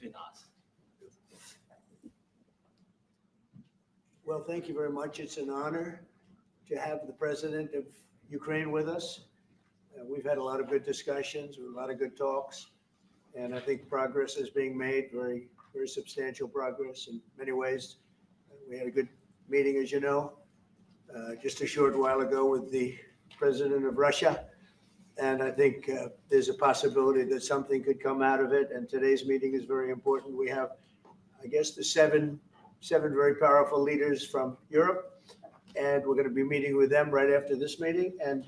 between us. Well, thank you very much. It's an honor to have the president of Ukraine with us. We've had a lot of good discussions, a lot of good talks, and I think progress is being made, very, very substantial progress in many ways. We had a good meeting, as you know, just a short while ago with the president of Russia. And I think there's a possibility that something could come out of it. And today's meeting is very important. We have, I guess, the seven very powerful leaders from Europe. And we're going to be meeting with them right after this meeting. And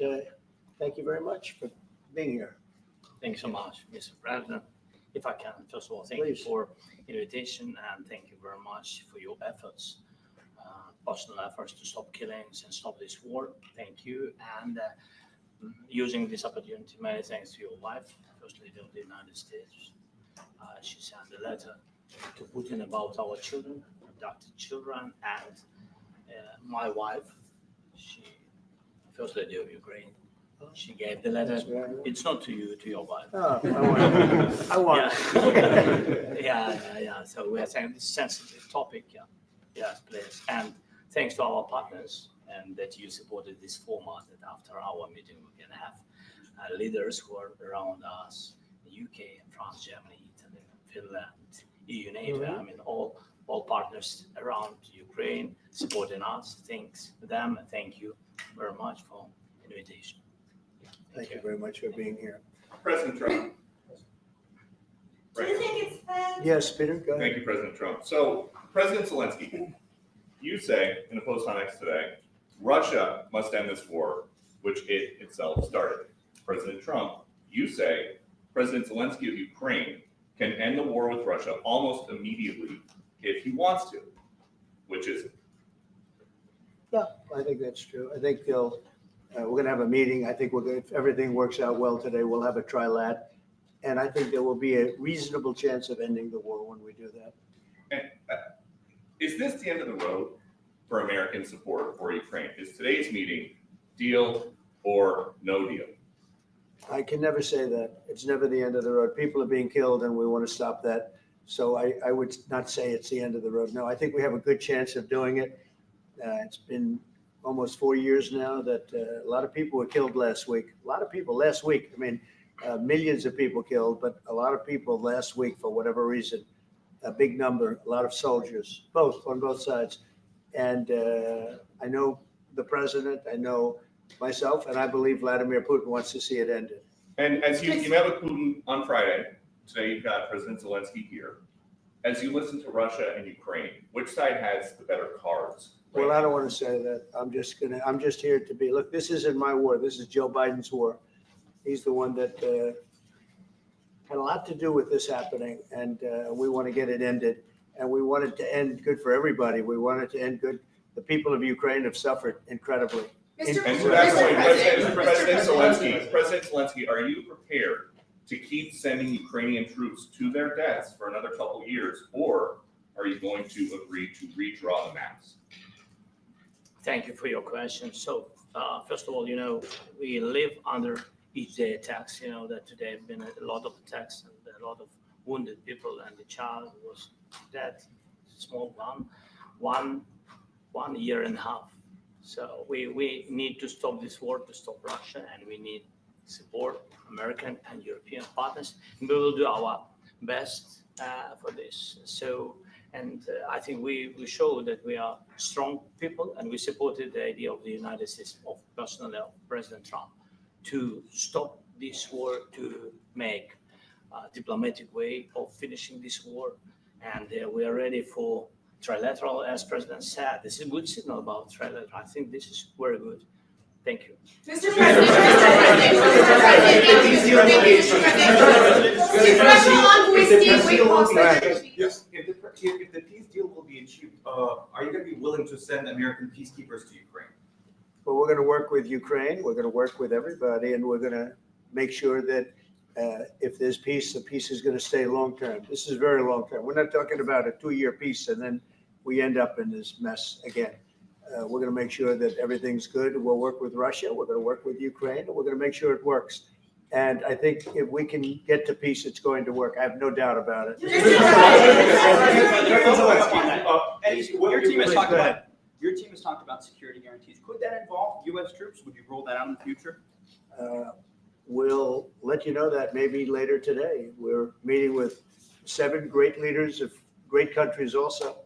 thank you very much for being here. Thanks so much, Mr. President. If I can, first of all, thank Please. you for invitation and thank you very much for your efforts, personal efforts to stop killings and stop this war. Thank you. And using this opportunity, many thanks to your wife, First Lady of the United States. She sent a letter to Putin about our children, adopted children, and my wife, First Lady of Ukraine. She gave the letter. It's not to you, to your wife. Oh, I want. Yeah. So we are saying this sensitive topic. Yeah. Yes, please. And thanks to our partners and that you supported this format. That after our meeting we can have leaders who are around us: the UK, France, Germany, Italy, Finland, EU, NATO. Mm-hmm. I mean, all partners around Ukraine supporting us. Thanks to them, and thank you very much for invitation. Thank you very much for being here. President Trump. Do you think it's fair? Yes, Peter, go ahead. Thank you, President Trump. So, President Zelensky, you say in a post on X today, Russia must end this war, which it itself started. President Trump, you say President Zelensky of Ukraine can end the war with Russia almost immediately if he wants to. Which is it? Yeah, I think that's true. I think we're going to have a meeting. I think if everything works out well today, we'll have a trilat. And I think there will be a reasonable chance of ending the war when we do that. And is this the end of the road for American support for Ukraine? Is today's meeting deal or no deal? I can never say that. It's never the end of the road. People are being killed and we want to stop that. So I would not say it's the end of the road. No, I think we have a good chance of doing it. It's been almost 4 years now that a lot of people were killed last week. A lot of people last week. I mean, millions of people killed, but a lot of people last week for whatever reason. A big number, a lot of soldiers, on both sides. And I know the president, I know myself, and I believe Vladimir Putin wants to see it ended. And as you met with Putin on Friday, today you've got President Zelensky here. As you listen to Russia and Ukraine, which side has the better cards? Well, I don't want to say that. I'm just here to be, look, this isn't my war. This is Joe Biden's war. He's the one that had a lot to do with this happening. And we want to get it ended. And we want it to end good for everybody. We want it to end good. The people of Ukraine have suffered incredibly. And to that point, President Zelensky, are you prepared to keep sending Ukrainian troops to their deaths for another couple of years? Or are you going to agree to redraw the maps? Thank you for your question. So, first of all, we live under each day attacks. That today have been a lot of attacks and a lot of wounded people, and the child was dead, small one year and a half. So we need to stop this war, to stop Russia, and we need support American and European partners. And we will do our best for this. So. And I think we show that we are strong people, and we supported the idea of the United States, of personally of President Trump, to stop this war, to make a diplomatic way of finishing this war. And we are ready for trilateral, as President said. This is a good signal about trilateral. I think this is very good. Thank you. Mr. President, Yes, if the peace deal will be achieved, are you going to be willing to send American peacekeepers to Ukraine? But we're going to work with Ukraine. We're going to work with everybody, and we're going to make sure that if there's peace, the peace is going to stay long term. This is very long term. We're not talking about a 2-year peace and then we end up in this mess again. We're going to make sure that everything's good. We'll work with Russia. We're going to work with Ukraine, and we're going to make sure it works. And I think if we can get to peace, it's going to work. I have no doubt about it. Your team has Please, talked go about, ahead. your team has talked about security guarantees. Could that involve U.S. troops? Would you roll that out in the future? We'll let you know that maybe later today. We're meeting with 7 great leaders of great countries also,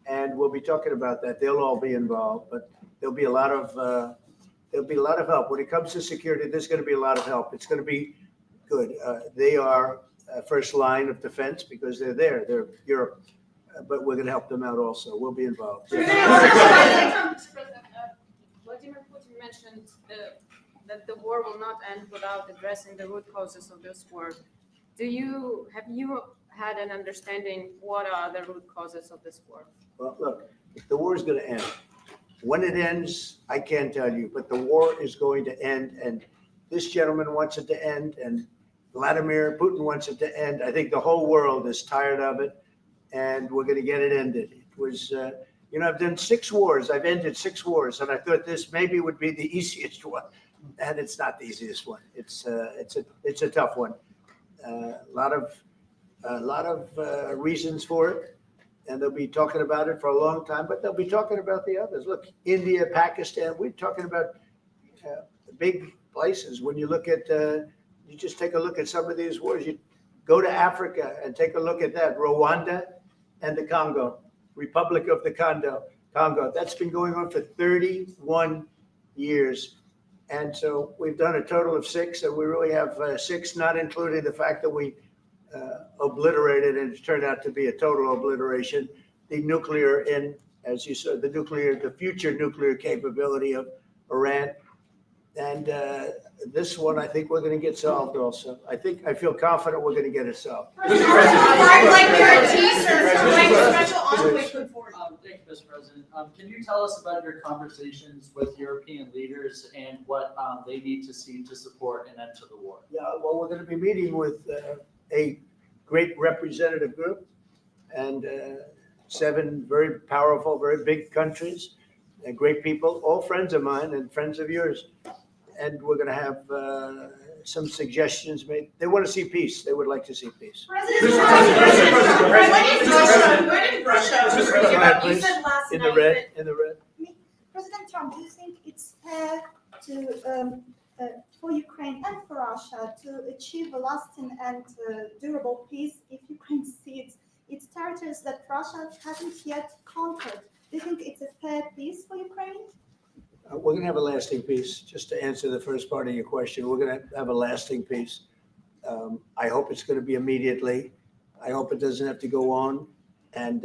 and we'll be talking about that. They'll all be involved, but there'll be a lot of help. When it comes to security, there's going to be a lot of help. It's going to be good. They are first line of defense because they're there. They're Europe, but we're going to help them out also. We'll be involved. Mr. President, Vladimir Putin mentioned that the war will not end without addressing the root causes of this war. Have you had an understanding what are the root causes of this war? Well, look, the war is going to end. When it ends, I can't tell you, but the war is going to end, and this gentleman wants it to end, and Vladimir Putin wants it to end. I think the whole world is tired of it, and we're going to get it ended. It was, I've done 6 wars. I've ended 6 wars, and I thought this maybe would be the easiest one, and it's not the easiest one. It's a tough one. A lot of reasons for it. And they'll be talking about it for a long time, but they'll be talking about the others. Look, India, Pakistan, we're talking about big places. When you look at, you just take a look at some of these wars. You go to Africa and take a look at that. Rwanda and the Congo, Republic of the Congo. That's been going on for 31 years. And so we've done a total of 6, and we really have 6, not including the fact that we obliterated, and it turned out to be a total obliteration, the nuclear, as you said, the future nuclear capability of Iran. And this one, I think we're going to get solved also. I feel confident we're going to get it solved. Like guarantees or special envoy put forward. Thank you, Mr. President. Can you tell us about your conversations with European leaders and what they need to see to support an end to the war? Yeah, well, we're going to be meeting with a great representative group and 7 very powerful, very big countries and great people, all friends of mine and friends of yours. And we're going to have some suggestions made. They want to see peace. They would like to see peace. When did Russia? Go You said last In the night red, in the red. President Trump, do you think it's fair to for Ukraine and for Russia to achieve a lasting and durable peace if Ukraine cedes its territories that Russia hasn't yet conquered? Do you think it's a fair peace for Ukraine? We're going to have a lasting peace. Just to answer the first part of your question, we're going to have a lasting peace. I hope it's going to be immediately. I hope it doesn't have to go on. And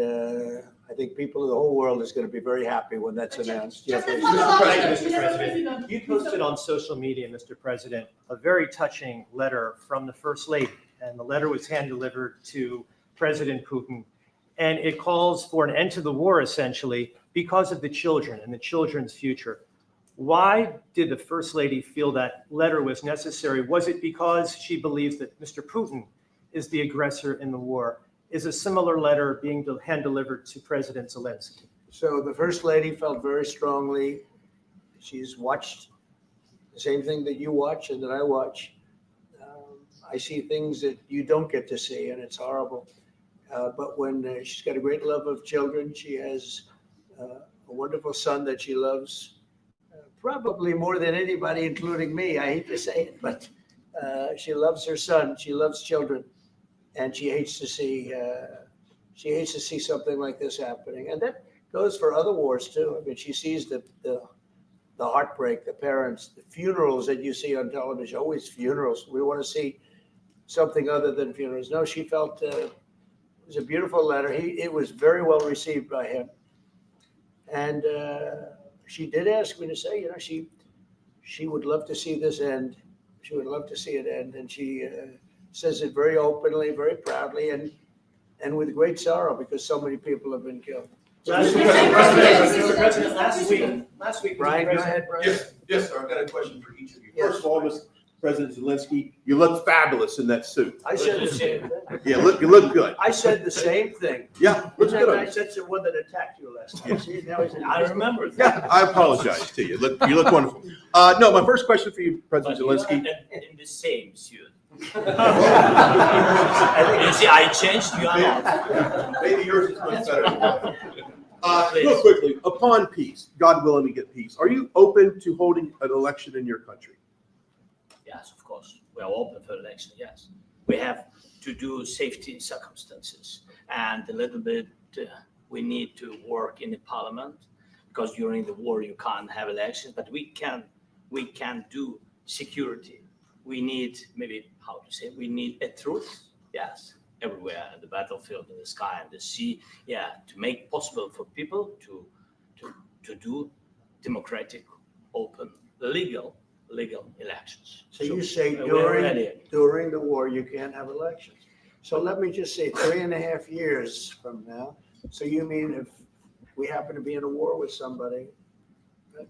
I think people of the whole world is going to be very happy when that's announced. Yeah, please. Mr. President, you posted on social media, Mr. President, a very touching letter from the First Lady, and the letter was hand-delivered to President Putin, and it calls for an end to the war, essentially, because of the children and the children's future. Why did the First Lady feel that letter was necessary? Was it because she believes that Mr. Putin is the aggressor in the war? Is a similar letter being hand-delivered to President Zelensky? So the First Lady felt very strongly. She's watched the same thing that you watch and that I watch. I see things that you don't get to see, and it's horrible. But when she's got a great love of children, she has a wonderful son that she loves, probably more than anybody, including me. I hate to say it, but she loves her son. She loves children. And she hates to see something like this happening, and that goes for other wars too. I mean, she sees the heartbreak, the parents, the funerals that you see on television. Always funerals. We want to see something other than funerals. No, she felt it was a beautiful letter. It was very well received by him, and she did ask me to say, she would love to see this end. She would love to see it end, and she says it very openly, very proudly, and with great sorrow because so many people have been killed. Mr. President, last week, Brian, go ahead, Brian. Yes, sir. I've got a question for each of you. First of all, President Zelensky. You look fabulous in that suit. I said the same thing. Yeah, you look good. I said the same thing. Yeah, looks Isn't good that on nice? you. That's the one that attacked you last time. See, now he's. I remember. Yeah, I apologize to you. You look wonderful. No, my first question for you, President But you Zelensky. are in the same suit. You see, I changed, you are not. Maybe yours is much better. Real quickly, upon peace, God willing, we get peace. Are you open to holding an election in your country? Yes, of course. We are open for election, yes. We have to do safety circumstances. And a little bit, we need to work in the parliament because during the war you can't have elections, but we can do security. We need, maybe, how to say, we need a truth, yes, everywhere, in the battlefield, in the sky, and the sea, yeah, to make possible for people to do democratic, open, legal elections. So you say we're ready. during the war, you can't have elections. So let me just say 3.5 years from now. So you mean if we happen to be in a war with somebody,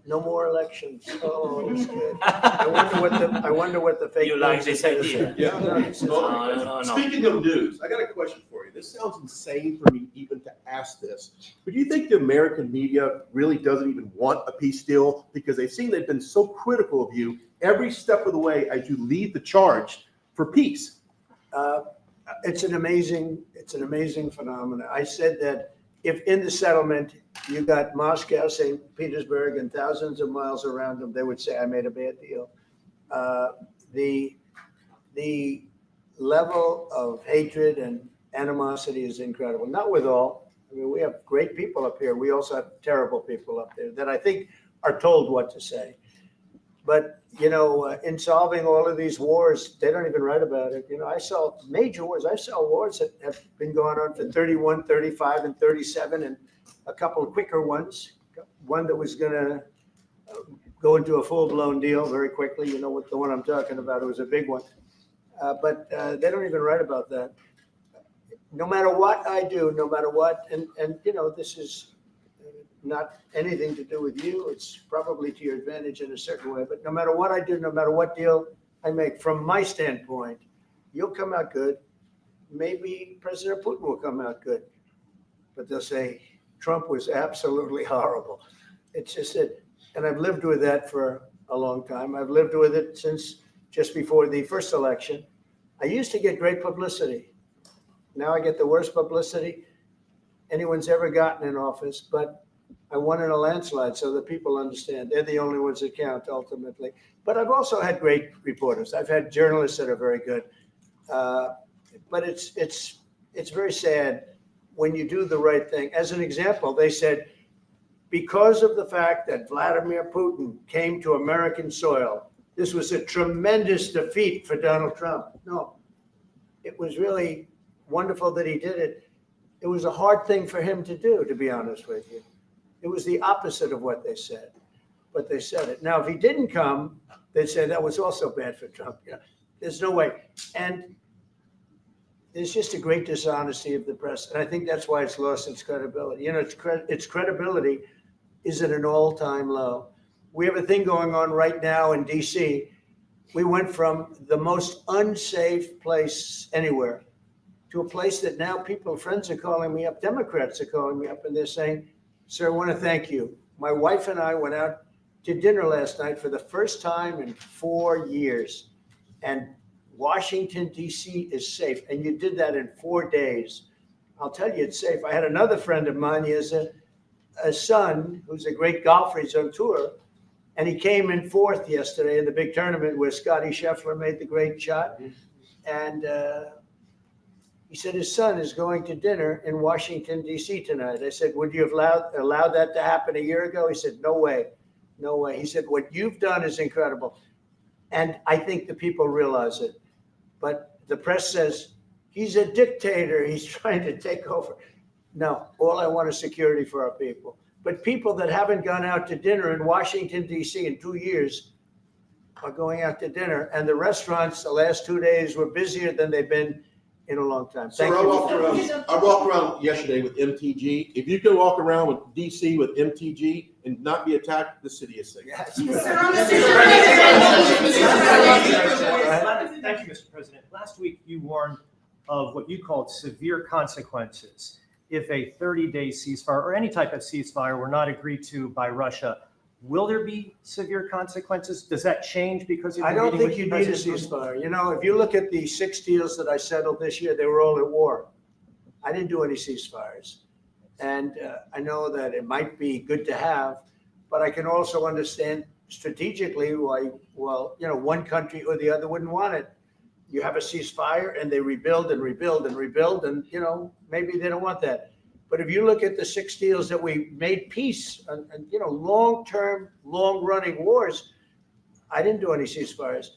no more elections? Oh, that's good. I wonder what the fake. You like news this is gonna idea? say. Yeah. No, this is- No. Speaking of news, I got a question for you. This sounds insane for me even to ask this. But do you think the American media really doesn't even want a peace deal because they've seen they've been so critical of you every step of the way as you lead the charge for peace? It's an amazing phenomenon. I said that if in the settlement you got Moscow, St. Petersburg, and thousands of miles around them, they would say, I made a bad deal. The level of hatred and animosity is incredible. Not with all. I mean, we have great people up here. We also have terrible people up there that I think are told what to say. But, in solving all of these wars, they don't even write about it. I saw major wars. I saw wars that have been going on for 31, 35, and 37, and a couple of quicker ones. One that was going to go into a full-blown deal very quickly. You know what the one I'm talking about? It was a big one. But they don't even write about that. No matter what I do, no matter what, and this is not anything to do with you. It's probably to your advantage in a certain way. But no matter what I do, no matter what deal I make, from my standpoint, you'll come out good. Maybe President Putin will come out good. But they'll say Trump was absolutely horrible. It's just it. And I've lived with that for a long time. I've lived with it since just before the first election. I used to get great publicity. Now I get the worst publicity anyone's ever gotten in office. But I won in a landslide, so that people understand they're the only ones that count ultimately. But I've also had great reporters. I've had journalists that are very good. But it's very sad when you do the right thing. As an example, they said, because of the fact that Vladimir Putin came to American soil, this was a tremendous defeat for Donald Trump. No, it was really wonderful that he did it. It was a hard thing for him to do, to be honest with you. It was the opposite of what they said, but they said it. Now, if he didn't come, they'd say that was also bad for Trump. There's no way. And there's just a great dishonesty of the press. And I think that's why it's lost its credibility. Its credibility is at an all-time low. We have a thing going on right now in D.C. We went from the most unsafe place anywhere to a place that now friends are calling me up, Democrats are calling me up, and they're saying, sir, I want to thank you. My wife and I went out to dinner last night for the first time in 4 years. And Washington, D.C. is safe. And you did that in 4 days. I'll tell you, it's safe. I had another friend of mine. He has a son who's a great golfer. He's on tour. And he came in fourth yesterday in the big tournament where Scotty Scheffler made the great shot. And he said his son is going to dinner in Washington, D.C. tonight. I said, would you have allowed that to happen a year ago? He said, no way. No way. He said, what you've done is incredible. And I think the people realize it. But the press says, he's a dictator. He's trying to take over. No, all I want is security for our people. But people that haven't gone out to dinner in Washington, D.C. in 2 years are going out to dinner. And the restaurants the last 2 days were busier than they've been in a long time. So I walked around yesterday with MTG. If you could walk around with DC with MTG and not be attacked, the city is safe. Yes. Sir, on the Thank you, Mr. President. Last week, you warned of what you called severe consequences if a 30-day ceasefire or any type of ceasefire were not agreed to by Russia. Will there be severe consequences? Does that change because you're I don't meeting think you with need a President Putin? ceasefire. You know, if you look at the 6 deals that I settled this year, they were all at war. I didn't do any ceasefires. And I know that it might be good to have, but I can also understand strategically why, well, you know, one country or the other wouldn't want it. You have a ceasefire and they rebuild and rebuild and rebuild, and, you know, maybe they don't want that. But if you look at the 6 deals that we made peace and you know, long-term, long-running wars, I didn't do any ceasefires.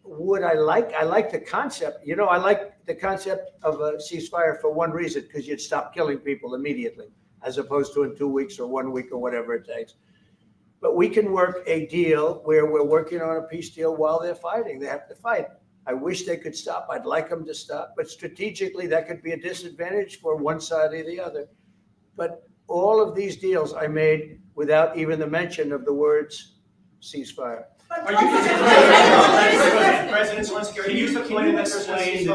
Would I like the concept, you know, I like the concept of a ceasefire for one reason, because you'd stop killing people immediately, as opposed to in 2 weeks or 1 week or whatever it takes. But we can work a deal where we're working on a peace deal while they're fighting. They have to fight. I wish they could stop. I'd like them to stop, but strategically that could be a disadvantage for one side or the other. But all of these deals I made without even the mention of the words ceasefire. President Zelensky, can you explain the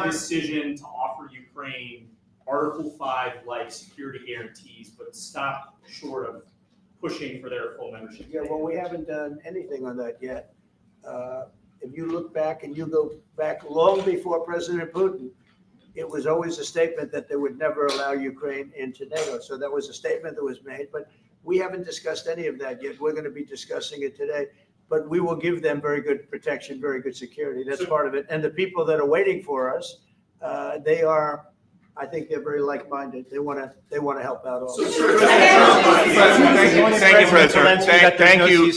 decision to offer Ukraine Article 5 like security guarantees, but stop short of pushing for their full membership? Yeah, well, we haven't done anything on that yet. If you look back and you go back long before President Putin, it was always a statement that they would never allow Ukraine into NATO. So that was a statement that was made, but we haven't discussed any of that yet. We're going to be discussing it today, but we will give them very good protection, very good security. That's part of it. And the people that are waiting for us, they are, I think they're very like-minded. They want to help out also. Thank you, President.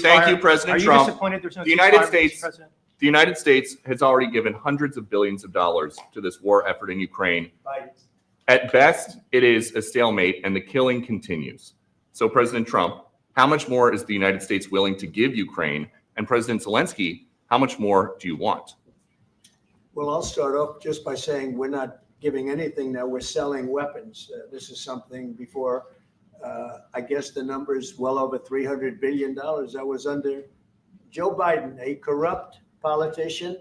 Thank you, President Trump. Are you disappointed there's no The United ceasefire, Mr. States- President? The United States has already given hundreds of billions of dollars to this war effort in Ukraine. Right. At best, it is a stalemate and the killing continues. So President Trump, how much more is the United States willing to give Ukraine? And President Zelensky, how much more do you want? Well, I'll start off just by saying we're not giving anything now. We're selling weapons. This is something before, I guess the number is well over $300 billion. That was under Joe Biden, a corrupt politician,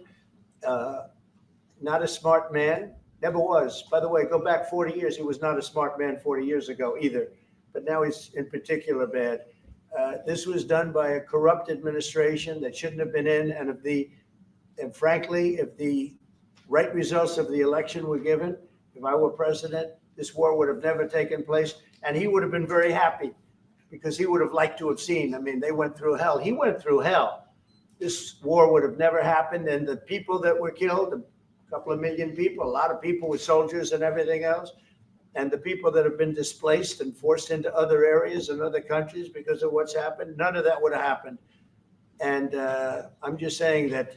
not a smart man, never was. By the way, go back 40 years. He was not a smart man 40 years ago either, but now he's in particular bad. This was done by a corrupt administration that shouldn't have been in. And frankly, if the right results of the election were given, if I were president, this war would have never taken place. And he would have been very happy because he would have liked to have seen. I mean, they went through hell. He went through hell. This war would have never happened. And the people that were killed, a couple of million people, a lot of people with soldiers and everything else, and the people that have been displaced and forced into other areas and other countries because of what's happened, none of that would have happened. And I'm just saying that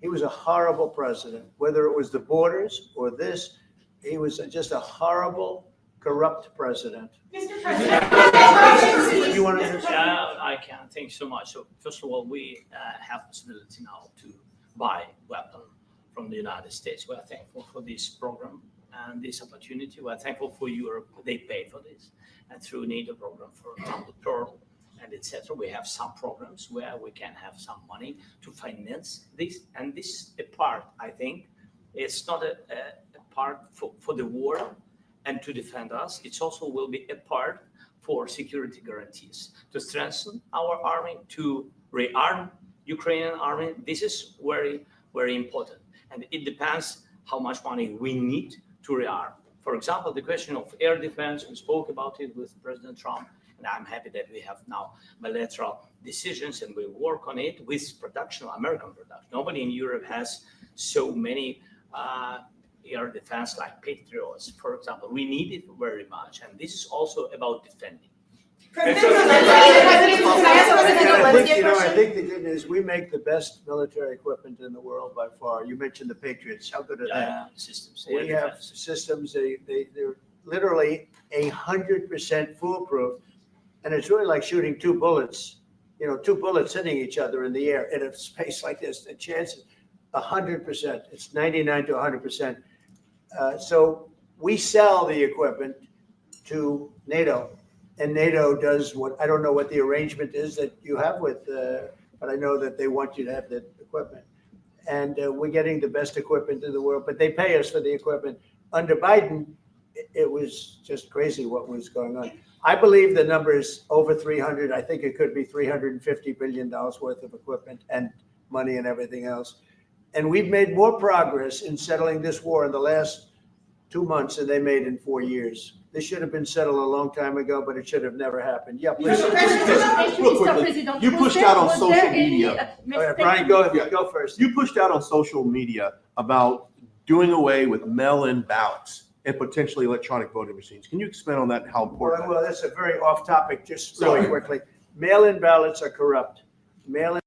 he was a horrible president, whether it was the borders or this, he was just a horrible, corrupt president. Mr. President. You want to? Yeah, I can. Thank you so much. So first of all, we have possibility now to buy weapons from the United States. We are thankful for this program and this opportunity. We are thankful for Europe. They pay for this. And through NATO program, for example, Pearl and etc., we have some programs where we can have some money to finance this. And this is a part, I think, it's not a part for the war and to defend us. It also will be a part for security guarantees, to strengthen our army, to rearm Ukrainian army. This is very, very important. And it depends how much money we need to rearm. For example, the question of air defense, we spoke about it with President Trump, and I'm happy that we have now bilateral decisions and we work on it with production, American production. Nobody in Europe has so many air defense like Patriots, for example. We need it very much, and this is also about defending. I think the good news, we make the best military equipment in the world by far. You mentioned the Patriots. How good are they? Systems. We have systems, they're literally 100% foolproof. And it's really like shooting two bullets, two bullets hitting each other in the air in a space like this. The chance is 100%. It's 99 to 100%. So we sell the equipment to NATO. and NATO does what, I don't know what the arrangement is that you have with, but I know that they want you to have the equipment. And we're getting the best equipment in the world, but they pay us for the equipment. Under Biden, it was just crazy what was going on. I believe the number is over 300. I think it could be $350 billion worth of equipment and money and everything else. And we've made more progress in settling this war in the last 2 months than they made in 4 years. This should have been settled a long time ago, but it should have never happened. Yeah, please. Real quickly, you pushed out on social media. All right, Brian, go first. You pushed out on social media about doing away with mail-in ballots and potentially electronic voting machines. Can you expand on that and how important? Well, that's a very off topic, just really quickly. Mail-in ballots are corrupt. Mail-in.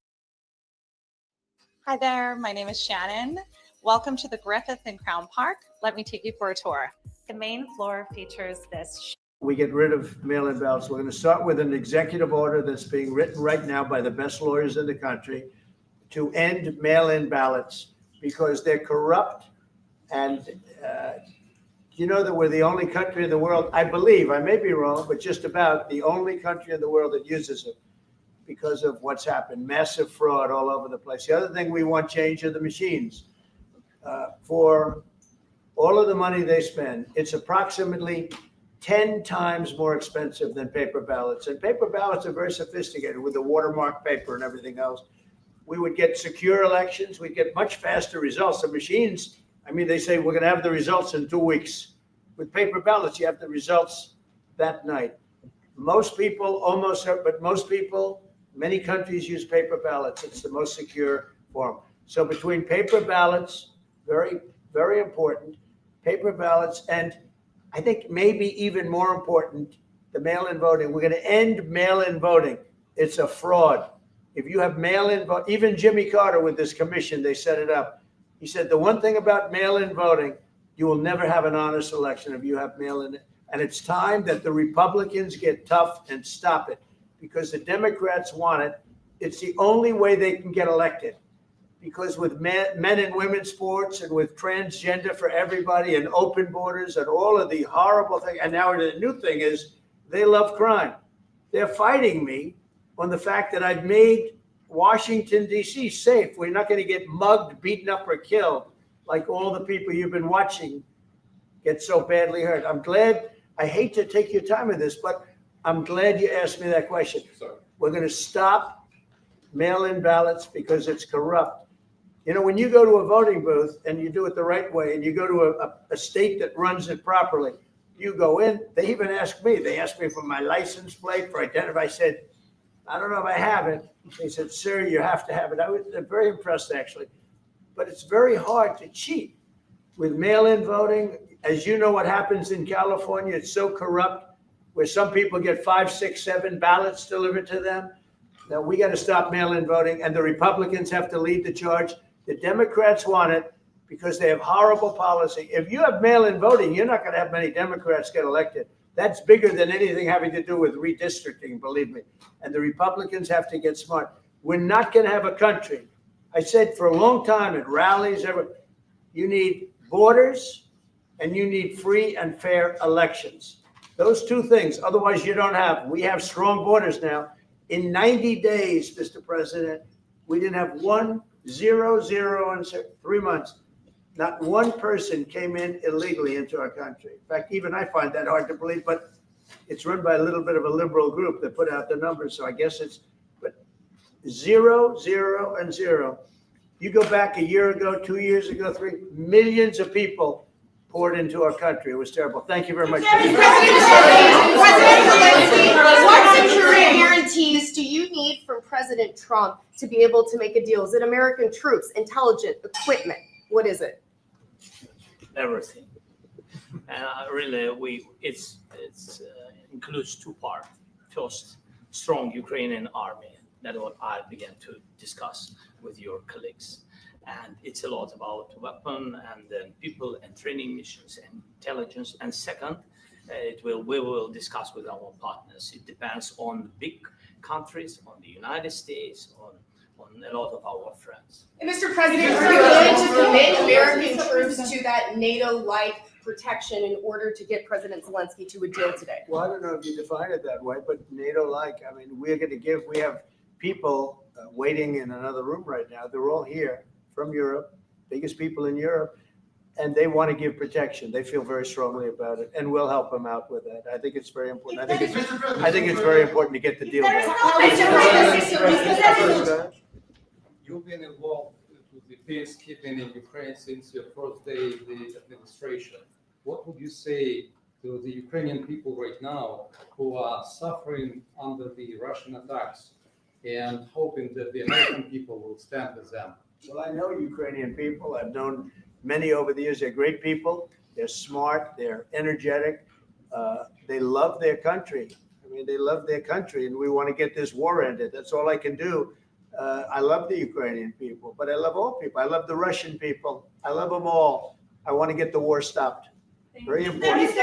Hi there, my name is Shannon. Welcome to the Griffith in Crown Park. Let me take you for a tour. The main floor features this. We get rid of mail-in ballots. We're going to start with an executive order that's being written right now by the best lawyers in the country to end mail-in ballots because they're corrupt. And you know that we're the only country in the world, I believe, I may be wrong, but just about the only country in the world that uses it because of what's happened. Massive fraud all over the place. The other thing we want change are the machines. For all of the money they spend, it's approximately 10 times more expensive than paper ballots. And paper ballots are very sophisticated with the watermark paper and everything else. We would get secure elections. We'd get much faster results. The machines, I mean, they say we're going to have the results in 2 weeks. With paper ballots, you have the results that night. Most people but most people, many countries use paper ballots. It's the most secure form. So between paper ballots, very, very important, paper ballots, and I think maybe even more important, the mail-in voting. We're going to end mail-in voting. It's a fraud. If you have mail-in vote, even Jimmy Carter with this commission, they set it up. He said the one thing about mail-in voting, you will never have an honest election if you have mail-in. And it's time that the Republicans get tough and stop it because the Democrats want it. It's the only way they can get elected. Because with men and women's sports and with transgender for everybody and open borders and all of the horrible things, and now the new thing is they love crime. They're fighting me on the fact that I've made Washington, D.C. safe. We're not going to get mugged, beaten up, or killed like all the people you've been watching get so badly hurt. I'm glad, I hate to take your time with this, but I'm glad you asked me that question. Sorry. We're going to stop mail-in ballots because it's corrupt. You know, when you go to a voting booth and you do it the right way and you go to a state that runs it properly, you go in, they even ask me, they asked me for my license plate, for identity. I said, I don't know if I have it. They said, sir, you have to have it. I was very impressed, actually. But it's very hard to cheat with mail-in voting. As you know what happens in California, it's so corrupt where some people get 5, 6, 7 ballots delivered to them. Now, we got to stop mail-in voting, and the Republicans have to lead the charge. The Democrats want it because they have horrible policy. If you have mail-in voting, you're not going to have many Democrats get elected. That's bigger than anything having to do with redistricting, believe me. And the Republicans have to get smart. We're not going to have a country. I said for a long time at rallies, you need borders and you need free and fair elections. Those two things. Otherwise, you don't have. We have strong borders now. In 90 days, Mr. President, we didn't have 1, 0, 0, and 3 months. Not one person came in illegally into our country. In fact, even I find that hard to believe, but it's run by a little bit of a liberal group that put out the numbers. So I guess it's, but 0, 0, and 0. You go back a year ago, 2 years ago, 3 millions of people poured into our country. It was terrible. Thank you very much. President Zelensky, what security guarantees do you need from President Trump to be able to make a deal? Is it American troops, intelligence, equipment? What is it? Everything. And really, it includes 2 parts. First, strong Ukrainian army. That's what I began to discuss with your colleagues. And it's a lot about weapon and then people and training missions and intelligence. And second, we will discuss with our partners. It depends on big countries, on the United States, on a lot of our friends. And Mr. President, are you willing to commit American troops to that NATO-like protection in order to get President Zelensky to a deal today? Well, I don't know if you define it that way, but NATO-like, I mean, we're going to give, we have people waiting in another room right now. They're all here from Europe, biggest people in Europe, and they want to give protection. They feel very strongly about it, and we'll help them out with that. I think it's very important. I think it's very important to get the deal done. You've been involved with the peacekeeping in Ukraine since your first day in the administration. What would you say to the Ukrainian people right now who are suffering under the Russian attacks and hoping that the American people will stand with them? Well, I know Ukrainian people. I've known many over the years. They're great people. They're smart. They're energetic. They love their country. I mean, they love their country, and we want to get this war ended. That's all I can do. I love the Ukrainian people, but I love all people. I love the Russian people. I love them all. I want to get the war stopped. Very important. Mr.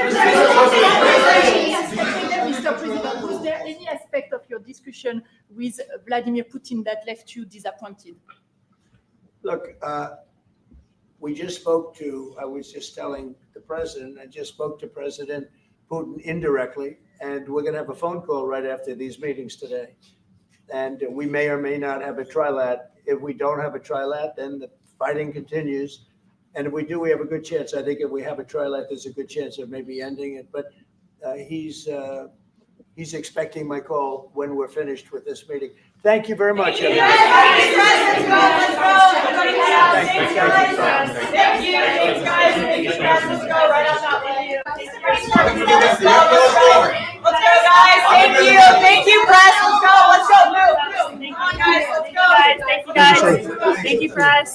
President, was there any aspect of your discussion with Vladimir Putin that left you disappointed? Look, we just spoke to, I was just telling the president, I just spoke to President Putin indirectly, and we're going to have a phone call right after these meetings today. And we may or may not have a trilat. If we don't have a trilat, then the fighting continues. And if we do, we have a good chance. I think if we have a trilat, there's a good chance of maybe ending it. But he's expecting my call when we're finished with this meeting. Thank you very much. Thank you, press. Let's go. Let's go. Move. Come on, guys. Let's go. Thank you, guys. Thank you, press.